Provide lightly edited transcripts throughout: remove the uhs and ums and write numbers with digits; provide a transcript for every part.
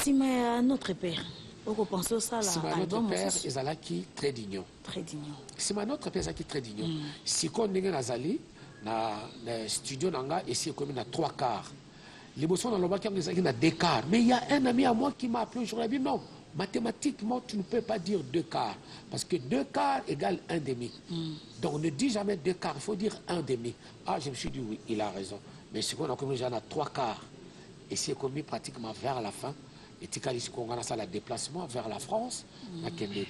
Si mais notre père, on pense au ça là. Si notre père est qui très digno. Très digno. Si notre père est qui très digno. Si on est nazali na studio nanga ici comme na 3/4. Les bossons dans le bac qui na 2/4. Mais il y a un ami à moi qui m'a appelé aujourd'hui. Il dit non, mathématiquement tu ne peux pas dire 2/4 parce que 2/4 égale 1/2. Donc ne dis jamais 2/4, il faut dire 1/2. Ah, je me suis dit oui, il a raison. Mais ce qu'on a commis, j'en ai 3/4. Et c'est commis pratiquement vers la fin. Et Tikali, on a ça le déplacement vers la France,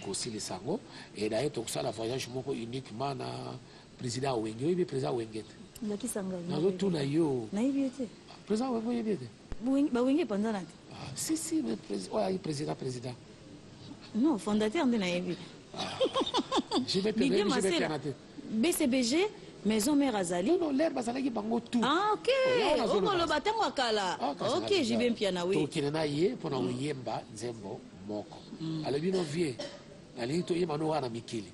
aussi les Sango. Et d'ailleurs, donc ça, le voyage uniquement na président Wenge, il est président Wenge. Il y a qui s'engage? Dans tout na yo. Naïveté. Président Wenge, il est. Bah Wenge pendant la. Si, mais président. Non, fondateur de Naïvi. Je vais te BCBG. Maison Mère Azali. Non, l'herbe Azali bango tout. Ah, ok. Oh, le bâtiment wakala. Ok, j'ai bien piano, oui. Donc, il y en a hier pour un yemba, zembo, moko. Alors, il y a un vieux. Il y a un Mikili.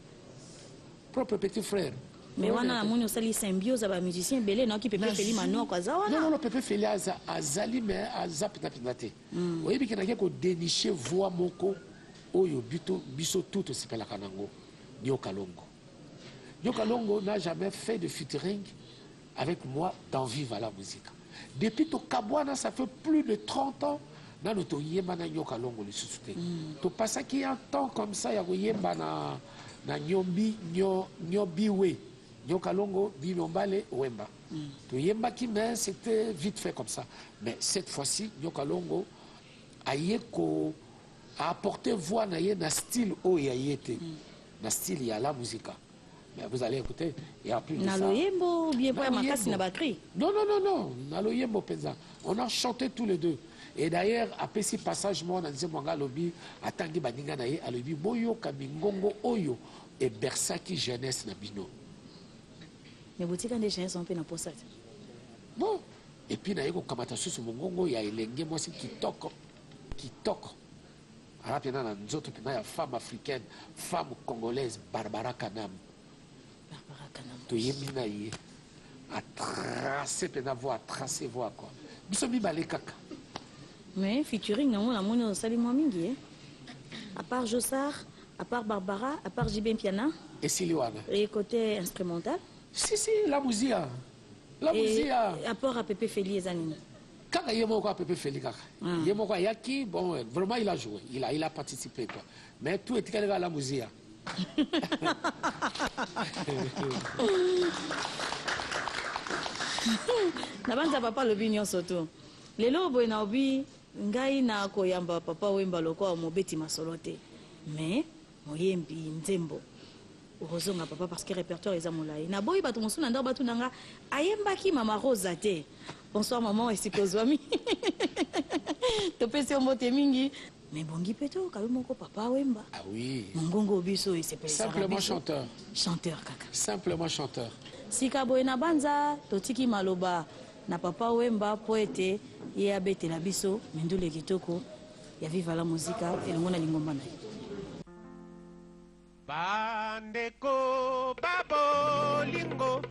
Propre petit frère. Mais on a un sali symbiose avec un musicien belé, non, qui peut faire mano quoi ça. Non, non, peut faire Azali, mais Azapina Pinate. Oui, mais qu'il y a que dénicher voix moko, oyo, biso tout aussi pour la Kanango, Nyoka Longo. Nyoka Longo n'a jamais fait de featuring avec moi dans Vive la musique. Depuis to Kabwana, ça fait plus de 30 ans, na noto yemba na Nyoka Longo le soutien. To passa qu'il y a un temps comme ça, il y a yemba na nyobiwe. Nyoka Longo, Binombale, Wemba. To yemba qui mais c'était vite fait comme ça. Mais cette fois-ci, Nyoka Longo a apporté voix na style où il y a été. Na style il y a la musique. Mais vous allez écouter, il y a plus de ça. Naloyembo, bien pas ma casse na batterie. Non, Naloyembo Penza. On a chanté tous les deux. Et d'ailleurs, après ce passage, moi, on a dit, Mwanga Lobi, Atangi Baninga Naye, Alobi, Boyo, Kamingongo, Oyo, et Bersaki Jeunesse Nabino. Mais vous avez des gens qui sont un peu dans le bon. Et puis, Naye, Kamata Sous Mongongo, il y a Elenge, moi, qui toque. Alors, il y a une femme africaine, femme congolaise, Barbara Kanam. To yemina ye a tracé voix quoi. Bisomi balekaka. Mais featuring non la mono sali moi mingi à part Jossard, à part Barbara, à part Jibem Piana et Siliwana. Et côté instrumental? Si la musique. La musique. Apport à Pépé Feli et Zanini. Quand il y a Pépé Feli il y a Yaki, bon vraiment il a joué, il a participé quoi. Mais tout est à la musique. Nabanza papa lobi nyonso to lelo boy na obi ngai na koyamba papa wemba lokwa mobeti masolo te mais moyembi nzembo ozonga papa parce que répertoire eza molai na boy bato mosuna ndako batu nanga ayembaki mama Rosa te. Bonsoir maman esikozwami to pesi ombote mingi. Mais bongi peto kalumoko papa wemba. Ah oui. Mongongo biso et c'est simplement chanteur. Chanteur kaka. Simplement chanteur. Sika boy na banza totiki maloba na papa wemba poete ye abete na biso mendule kitoko ya Viva la Musica elongo na lingomba na ye. Bandeko babolingo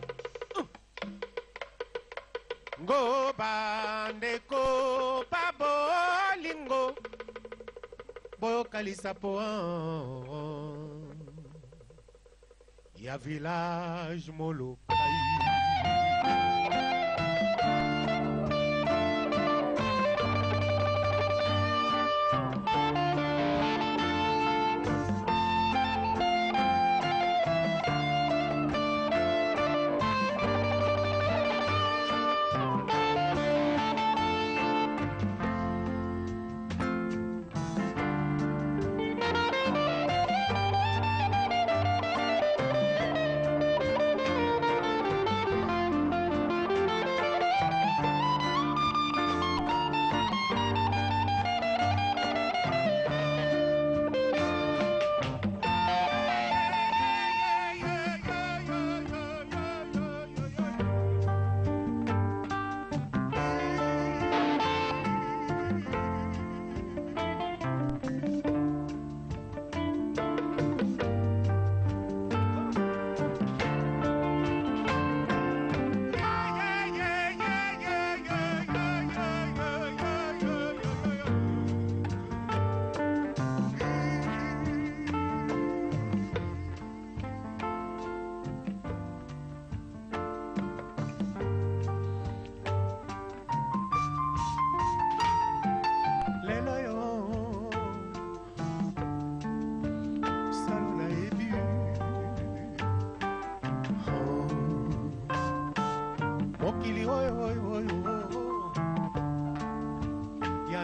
Go bandeko babolingo Bokalisa poan Ya village molo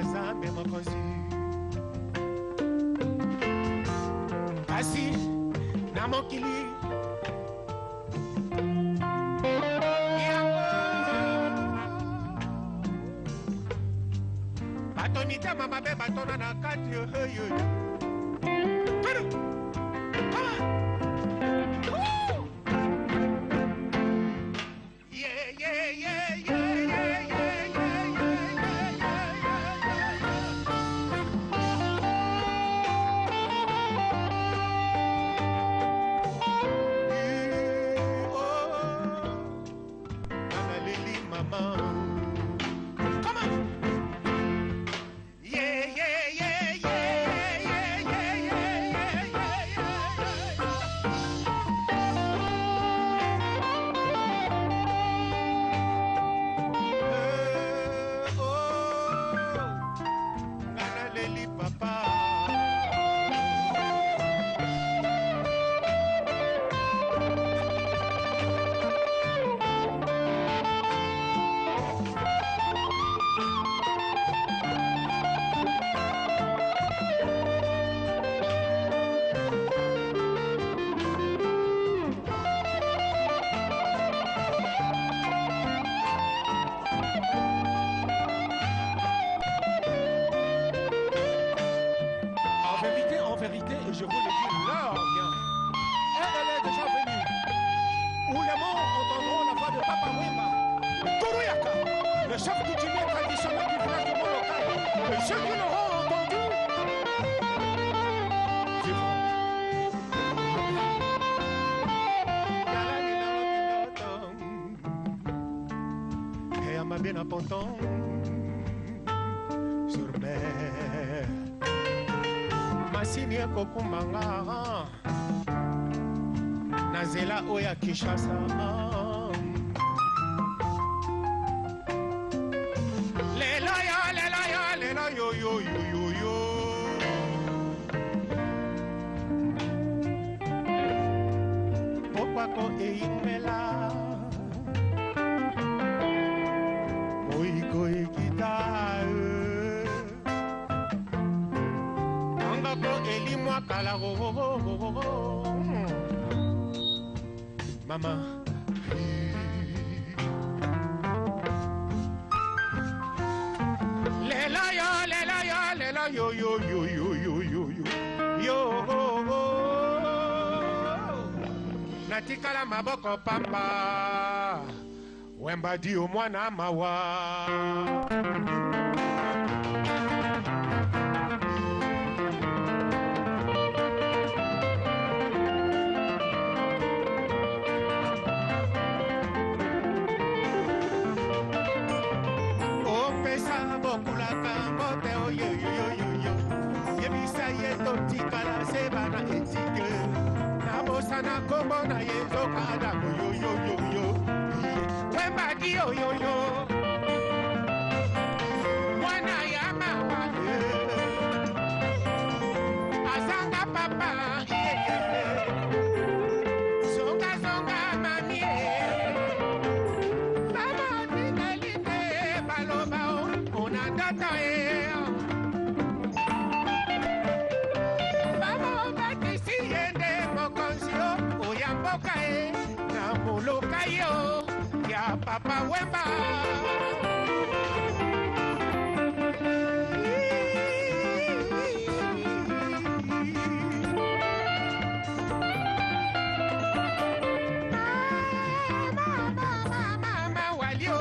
Nzambe mokonzi kasi na mokili yango bato mitema mabe batona na kati oyo je vous le dis, l'heure vient. Elle est déjà venue. Où les morts entendront la voix de Papa Wemba, Tourouyaka, le chef coutumier traditionnel du village de Molokai. Et ceux qui l'auront entendu vivront. Et à ma bien à Ponton, sur mer. Masini ekokumbanga na nzela oyo ya Kinshasa lelo yo pokwako eimela moiko ekita elimwa kala mama lela yo natikala maboko pamba Wemba di omwana mawa totikala sebana etike nabosana kombo na yezoka adamu yo Wemba di yo mwana ya mawa azanga papa zonga mami baba tinalite baloba ona data na muluka yo ya Papa Wemba mama walio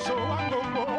biso wa ngombo